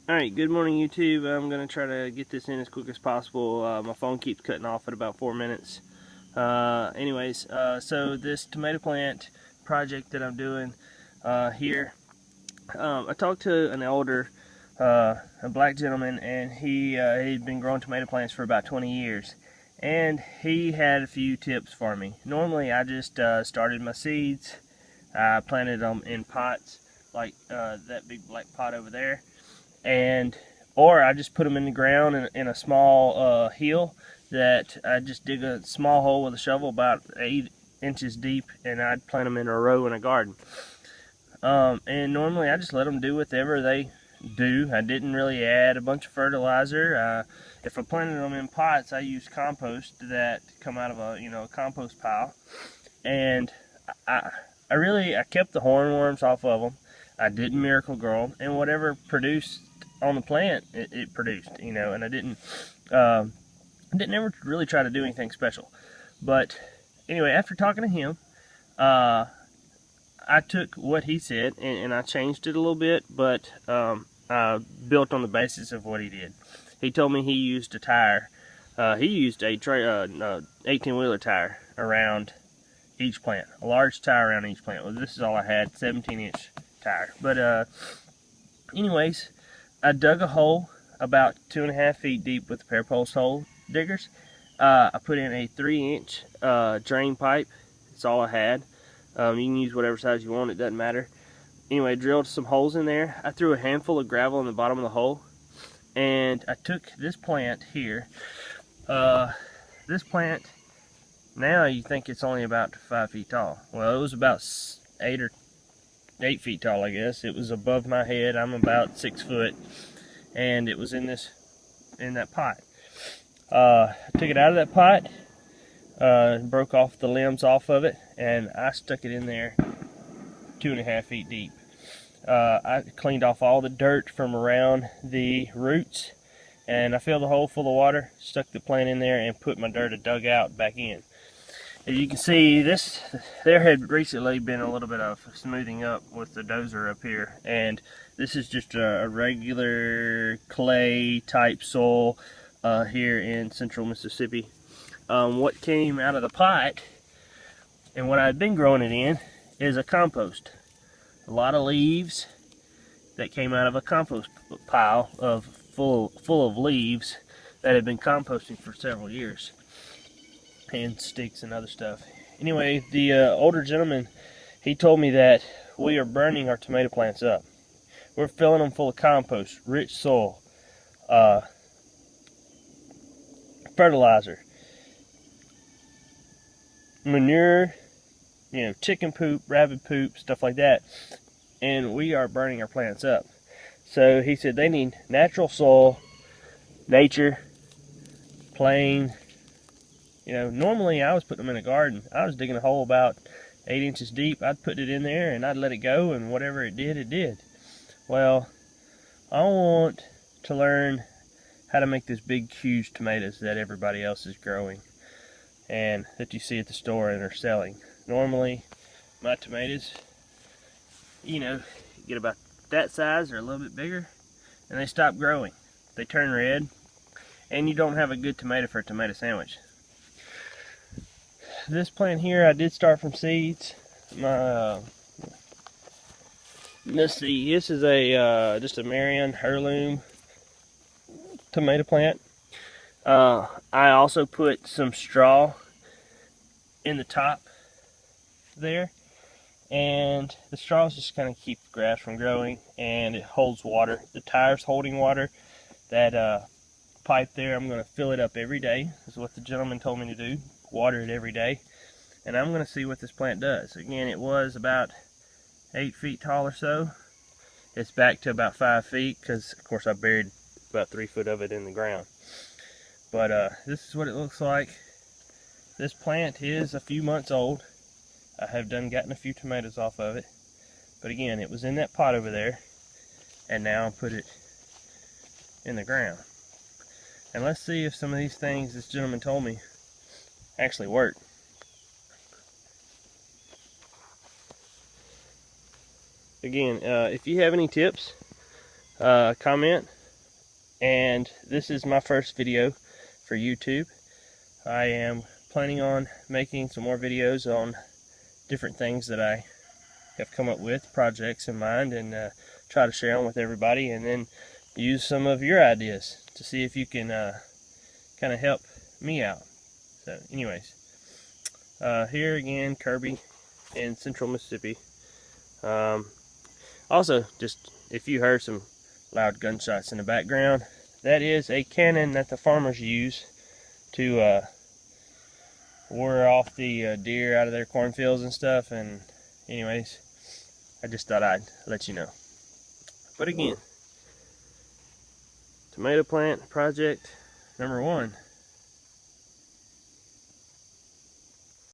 Alright, good morning YouTube. I'm going to try to get this in as quick as possible. My phone keeps cutting off at about 4 minutes. So this tomato plant project that I'm doing here, I talked to an elder, a black gentleman, and he'd been growing tomato plants for about 20 years. And he had a few tips for me. Normally I just started my seeds. I planted them in pots like that big black pot over there. Or I just put them in the ground in a small hill that I just dig a small hole with a shovel about 8 inches deep, and I'd plant them in a row in a garden. And normally I just let them do whatever they do. I didn't really add a bunch of fertilizer. If I planted them in pots, I used compost that come out of a compost pile, and I kept the hornworms off of them. I didn't miracle grow them, and whatever produced on the plant, it produced, and I didn't ever really try to do anything special. But anyway, after talking to him, I took what he said and I changed it a little bit, but I built on the basis of what he did. He told me he used a tire. He used a 18-wheeler tire around each plant, a large tire around each plant. Well, this is all I had, 17-inch tire. But anyways, I dug a hole about 2.5 feet deep with a pair of post hole diggers. I put in a 3-inch drain pipe. That's all I had. You can use whatever size you want, it doesn't matter. Anyway, drilled some holes in there. I threw a handful of gravel in the bottom of the hole, and I took this plant here. This plant, now you think it's only about 5 feet tall. Well, it was about 8 feet tall, I guess. It was above my head. I'm about 6 foot, and it was in that pot. I took it out of that pot, broke off the limbs off of it, and I stuck it in there 2.5 feet deep. I cleaned off all the dirt from around the roots, and I filled the hole full of water, stuck the plant in there, and put my dirt I dug out back in. As you can see, there had recently been a little bit of smoothing up with the dozer up here, and this is just a regular clay type soil here in central Mississippi. What came out of the pot and what I'd been growing it in is a compost. A lot of leaves that came out of a compost pile full of leaves that had been composting for several years, and sticks and other stuff. Anyway, the older gentleman, he told me that we are burning our tomato plants up. We're filling them full of compost, rich soil, fertilizer, manure, chicken poop, rabbit poop, stuff like that, and we are burning our plants up. So he said they need natural soil, nature, plain. Normally I was putting them in a garden. I was digging a hole about 8 inches deep. I'd put it in there and I'd let it go, and whatever it did, it did. Well, I want to learn how to make this big, huge tomatoes that everybody else is growing and that you see at the store and are selling. Normally, my tomatoes, get about that size or a little bit bigger, and they stop growing. They turn red, and you don't have a good tomato for a tomato sandwich. This plant here, I did start from seeds. Let's see, this is just a Marion heirloom tomato plant. I also put some straw in the top there, and the straws just kind of keep the grass from growing, and it holds water. The tire's holding water. That pipe there, I'm going to fill it up every day. This is what the gentleman told me to do. Water it every day, and I'm going to see what this plant does. Again, it was about 8 feet tall or so. It's back to about 5 feet because, of course, I buried about 3 foot of it in the ground. But this is what it looks like. This plant is a few months old. I have gotten a few tomatoes off of it, but again, it was in that pot over there, and now I put it in the ground. And let's see if some of these things this gentleman told me actually work. Again, if you have any tips, comment. and this is my first video for YouTube. I am planning on making some more videos on different things that I have come up with, projects in mind, and try to share them with everybody, and then use some of your ideas to see if you can kind of help me out. So anyways, here again, Kirby in central Mississippi. Also, just if you heard some loud gunshots in the background, that is a cannon that the farmers use to ward off the deer out of their cornfields and stuff. And anyways, I just thought I'd let you know. But again, tomato plant project number 1.